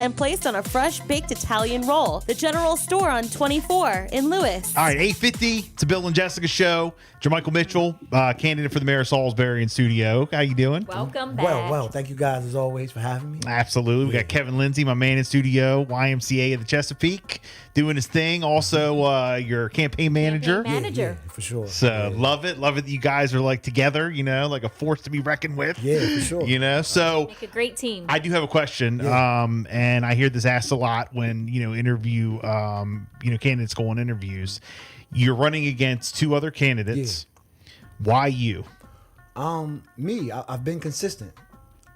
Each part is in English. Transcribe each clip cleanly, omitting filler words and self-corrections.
and placed on a fresh baked Italian roll. The General Store on 24 in Lewis. All right, 8:50. It's a Bill and Jessica show. Jermichael Mitchell, candidate for the mayor of Salisbury in studio. How you doing? Welcome back. Well, thank you guys as always for having me. Absolutely. We got Kevin Lindsay, my man in studio, YMCA of the Chesapeake, doing his thing. Also, your campaign manager. Yeah, for sure. So love it that you guys are like together, like a force to be reckoned with. Yeah, for sure. So Make a great team. I do have a question, and I hear this asked a lot when interview candidates go on interviews. You're running against two other candidates. Why you? Me, I've been consistent.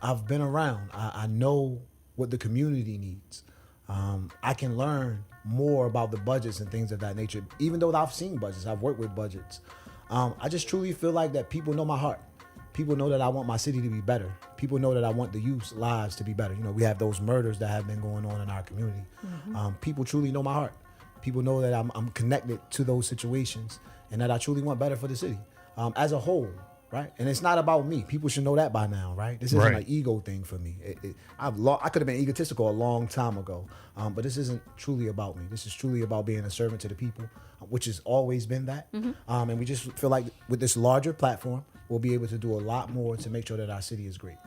I've been around. I know what the community needs. I can learn more about the budgets and things of that nature. Even though I've seen budgets, I've worked with budgets. I just truly feel like that people know my heart. People know that I want my city to be better. People know that I want the youth's lives to be better. We have those murders that have been going on in our community. People truly know my heart. People know that I'm connected to those situations and that I truly want better for the city as a whole, right? And it's not about me. People should know that by now, right? This isn't an ego thing for me. I could have been egotistical a long time ago, but this isn't truly about me. This is truly about being a servant to the people, which has always been that. And we just feel like with this larger platform, we'll be able to do a lot more to make sure that our city is great.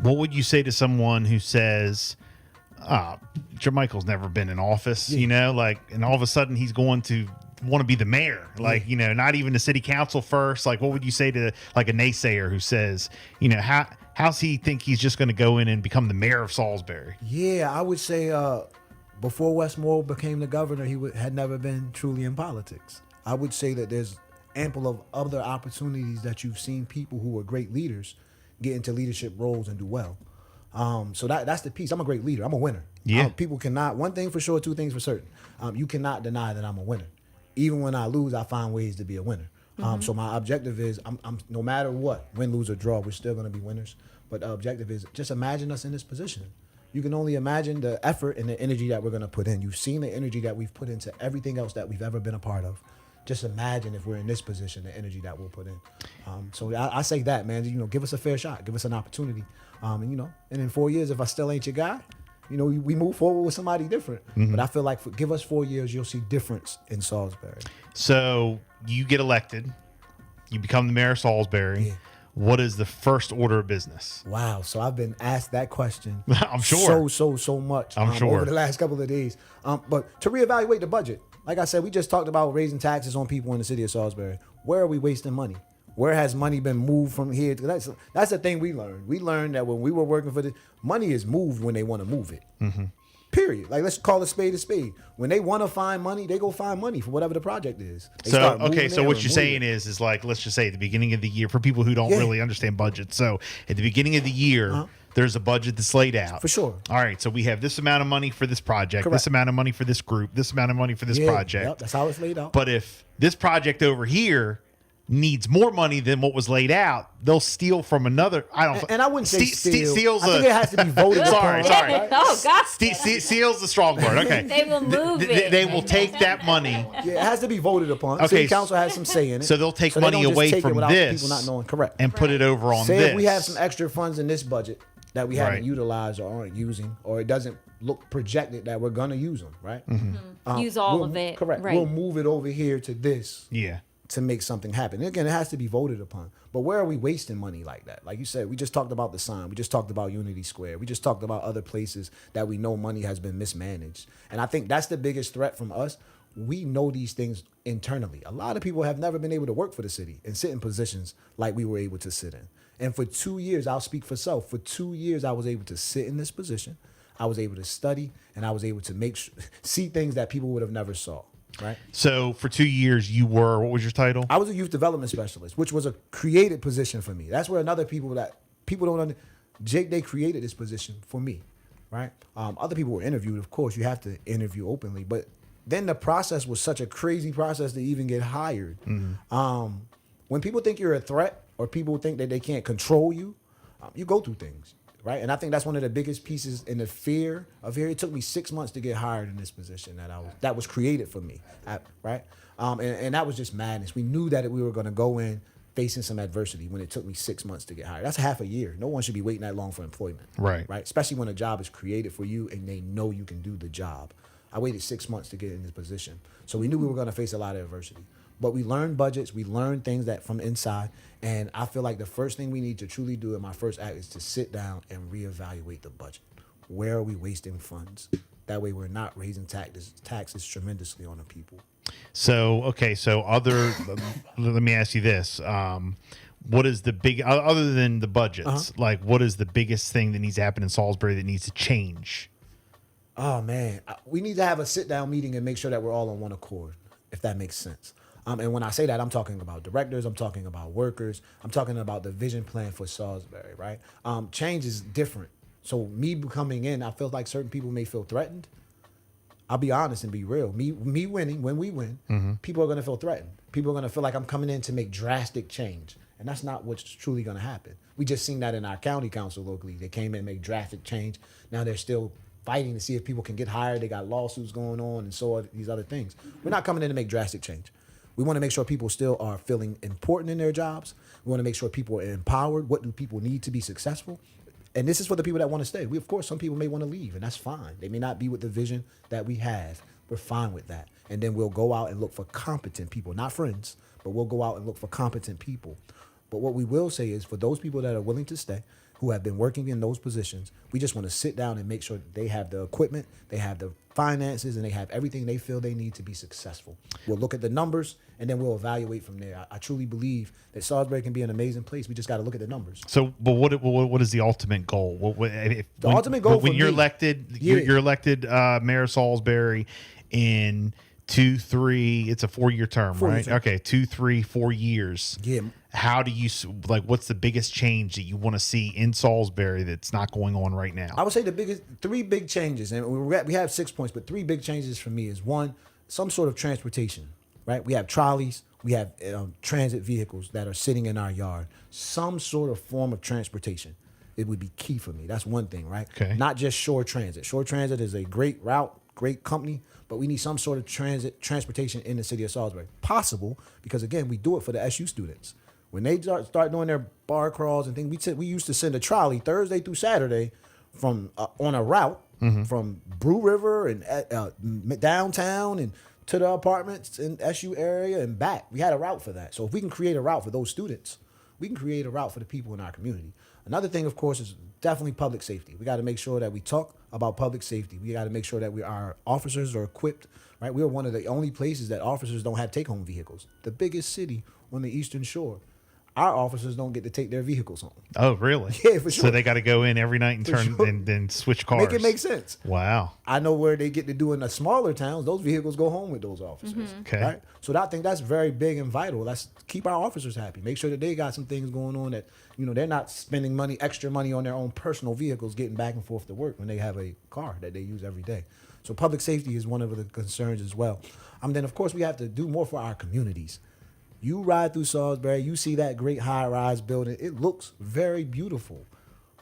What would you say to someone who says, Jermichael's never been in office, and all of a sudden he's going to want to be the mayor, not even the city council first. Like, what would you say to like a naysayer who says, how's he think he's just going to go in and become the mayor of Salisbury? Yeah, I would say before Westmore became the governor, he had never been truly in politics. I would say that there's ample of other opportunities that you've seen people who are great leaders get into leadership roles and do well. So that's the piece. I'm a great leader. I'm a winner. Yeah. People cannot, one thing for sure, two things for certain. You cannot deny that I'm a winner. Even when I lose, I find ways to be a winner. So my objective is, I'm no matter what, win, lose, or draw, we're still going to be winners. But the objective is just imagine us in this position. You can only imagine the effort and the energy that we're going to put in. You've seen the energy that we've put into everything else that we've ever been a part of. Just imagine if we're in this position, the energy that we'll put in. So I say that, man, give us a fair shot, give us an opportunity. And in 4 years, if I still ain't your guy, we move forward with somebody different. But I feel like give us 4 years, you'll see difference in Salisbury. So you get elected, you become the mayor of Salisbury. Yeah. What is the first order of business? Wow. So I've been asked that question. I'm sure. So much. I'm sure. Over the last couple of days. But to reevaluate the budget, like I said, we just talked about raising taxes on people in the city of Salisbury. Where are we wasting money? Where has money been moved from here? That's the thing we learned. We learned that when we were working for money is moved when they want to move it. Period. Like, let's call a spade a spade. When they want to find money, they go find money for whatever the project is. So what you're saying is like, let's just say at the beginning of the year, for people who don't really understand budgets. So at the beginning of the year, there's a budget that's laid out. For sure. All right. So we have this amount of money for this project, Correct. this amount of money for this group, this amount of money for this project. Yep, that's how it's laid out. But if this project over here needs more money than what was laid out, they'll steal from another. And I wouldn't say steal. I think it has to be voted upon. Sorry. Right? Oh, God. Steal's the strong word. Okay. They will move it. They will take that money. Yeah, it has to be voted upon. Okay. City council has some say in it. So they'll take they money don't just away take it from without this people not knowing. Correct. and put it over on Say this. if we have some extra funds in this budget that we haven't Right. utilized or aren't using, or it doesn't look projected that we're going to use them, right? Use all of it. Correct. Right. We'll move it over here to this. Yeah. To make something happen. And again, it has to be voted upon. But where are we wasting money like that? Like you said, we just talked about the sign. We just talked about Unity Square. We just talked about other places that we know money has been mismanaged. And I think that's the biggest threat from us. We know these things internally. A lot of people have never been able to work for the city and sit in positions like we were able to sit in. And for 2 years, I'll speak for self. For 2 years, I was able to sit in this position. I was able to study, and I was able to see things that people would have never saw. Right. So for 2 years, you were, what was your title? I was a youth development specialist, which was a created position for me. That's where people don't understand. Jake, they created this position for me, right? Other people were interviewed. Of course, you have to interview openly. But then the process was such a crazy process to even get hired. When people think you're a threat or people think that they can't control you, you go through things. Right. And I think that's one of the biggest pieces in the fear of here. It took me 6 months to get hired in this position that was created for me. Right. And that was just madness. We knew that we were going to go in, facing some adversity when it took me 6 months to get hired. That's half a year. No one should be waiting that long for employment. Right. Right. Especially when a job is created for you and they know you can do the job. I waited 6 months to get in this position. So we knew we were going to face a lot of adversity. But we learned budgets. We learned things that from inside. And I feel like the first thing we need to truly do in my first act is to sit down and reevaluate the budget. Where are we wasting funds? That way we're not raising taxes tremendously on the people. So, okay. So let me ask you this. What is the big, other than the budgets, like what is the biggest thing that needs to happen in Salisbury that needs to change? Oh, man. We need to have a sit-down meeting and make sure that we're all on one accord, if that makes sense. And when I say that, I'm talking about directors, I'm talking about workers, I'm talking about the vision plan for Salisbury, right? Change is different. So me coming in, I feel like certain people may feel threatened. I'll be honest and be real. Me winning, when we win, people are going to feel threatened. People are going to feel like I'm coming in to make drastic change. And that's not what's truly going to happen. We just seen that in our county council locally. They came in and made drastic change. Now they're still fighting to see if people can get hired. They got lawsuits going on and so are these other things. We're not coming in to make drastic change. We want to make sure people still are feeling important in their jobs. We want to make sure people are empowered. What do people need to be successful? And this is for the people that want to stay. Of course, some people may want to leave, and that's fine. They may not be with the vision that we have. We're fine with that. And then we'll go out and look for competent people, not friends, but we'll go out and look for competent people. But what we will say is for those people that are willing to stay, who have been working in those positions, we just want to sit down and make sure that they have the equipment, they have the finances, and they have everything they feel they need to be successful. We'll look at the numbers, and then we'll evaluate from there. I truly believe that Salisbury can be an amazing place. We just got to look at the numbers. So, but what is the ultimate goal? Ultimate goal when for you're me, elected, yeah. you're elected mayor of Salisbury in 2-3. It's a 4-year term, right? Term. Okay, 2, 3, 4 years. Yeah. How do you what's the biggest change that you want to see in Salisbury that's not going on right now? I would say the biggest 3 big changes, and we have 6 points, but 3 big changes for me is one, some sort of transportation, right? We have trolleys, we have transit vehicles that are sitting in our yard. Some sort of form of transportation. It would be key for me. That's one thing, right? Okay. Not just Shore Transit. Shore Transit is a great route, great company, but we need some sort of transportation in the city of Salisbury. Possible, because again, we do it for the SU students. When they start doing their bar crawls and things, we used to send a trolley Thursday through Saturday from on a route from Brew River and downtown and to the apartments in SU area and back. We had a route for that. So if we can create a route for those students, we can create a route for the people in our community. Another thing, of course, is definitely public safety. We got to make sure that we talk about public safety. We got to make sure that our officers are equipped, right? We're one of the only places that officers don't have take-home vehicles. The biggest city on the Eastern Shore. Our officers don't get to take their vehicles home. Oh, really? Yeah, for sure. So they got to go in every night and and then switch cars. Make it make sense. Wow. I know where they get to do in the smaller towns, those vehicles go home with those officers. Okay. Right? So I think that's very big and vital. Let's keep our officers happy. Make sure that they got some things going on that, they're not spending extra money on their own personal vehicles, getting back and forth to work when they have a car that they use every day. So public safety is one of the concerns as well. Then, of course, we have to do more for our communities. You ride through Salisbury, you see that great high-rise building. It looks very beautiful,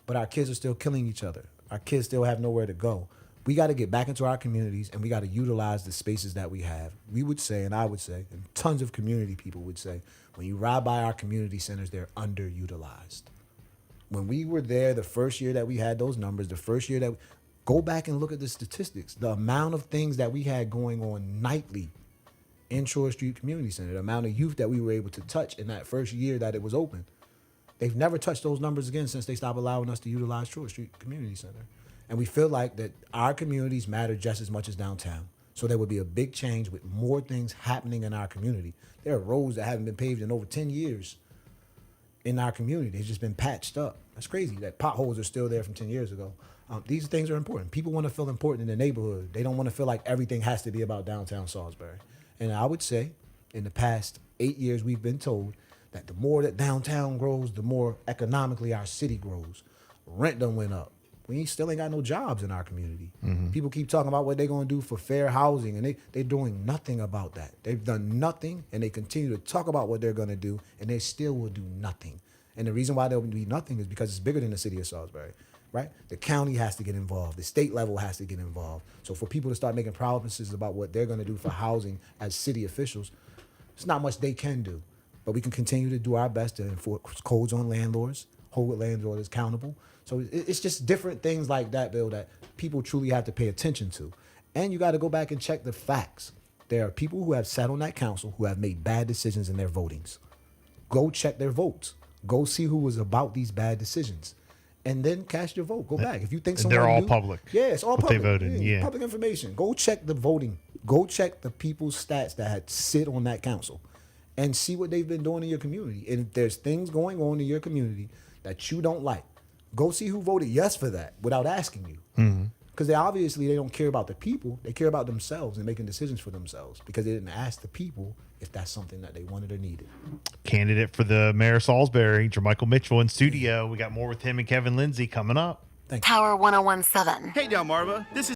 but our kids are still killing each other. Our kids still have nowhere to go. We got to get back into our communities, and we got to utilize the spaces that we have. We would say, and I would say, and tons of community people would say, when you ride by our community centers, they're underutilized. When we were there the first year that we had those numbers, the first year that go back and look at the statistics, the amount of things that we had going on nightly in Shore Street Community Center, the amount of youth that we were able to touch in that first year that it was open. They've never touched those numbers again since they stopped allowing us to utilize Shore Street Community Center. And we feel like that our communities matter just as much as downtown. So there would be a big change with more things happening in our community. There are roads that haven't been paved in over 10 years in our community. They've just been patched up. That's crazy that potholes are still there from 10 years ago. These things are important. People want to feel important in the neighborhood. They don't want to feel like everything has to be about downtown Salisbury. And I would say in the past 8 years, we've been told that the more that downtown grows, the more economically our city grows. Rent done went up. We still ain't got no jobs in our community. People keep talking about what they're going to do for fair housing, and they're doing nothing about that. They've done nothing, and they continue to talk about what they're going to do, and they still will do nothing. And the reason why they'll do nothing is because it's bigger than the city of Salisbury. Right? The county has to get involved. The state level has to get involved. So for people to start making promises about what they're going to do for housing as city officials, it's not much they can do. but we can continue to do our best to enforce codes on landlords, hold landlords accountable. So it's just different things like that, Bill, that people truly have to pay attention to. And you got to go back and check the facts. There are people who have sat on that council who have made bad decisions in their votings. Go check their votes. Go see who was about these bad decisions. And then cast your vote. Go back. If you think someone they're all knew- public. Yeah, it's all What public. they voted, yeah. Public information. Go check the voting. Go check the people's stats that had sit on that council and see what they've been doing in your community. And if there's things going on in your community that you don't like, go see who voted yes for that without asking you. Because they don't care about the people. They care about themselves and making decisions for themselves because they didn't ask the people if that's something that they wanted or needed. Candidate for the mayor of Salisbury, Jermichael Mitchell in studio. We got more with him and Kevin Lindsay coming up. Thank you. Power 1017. Hey, Delmarva. This is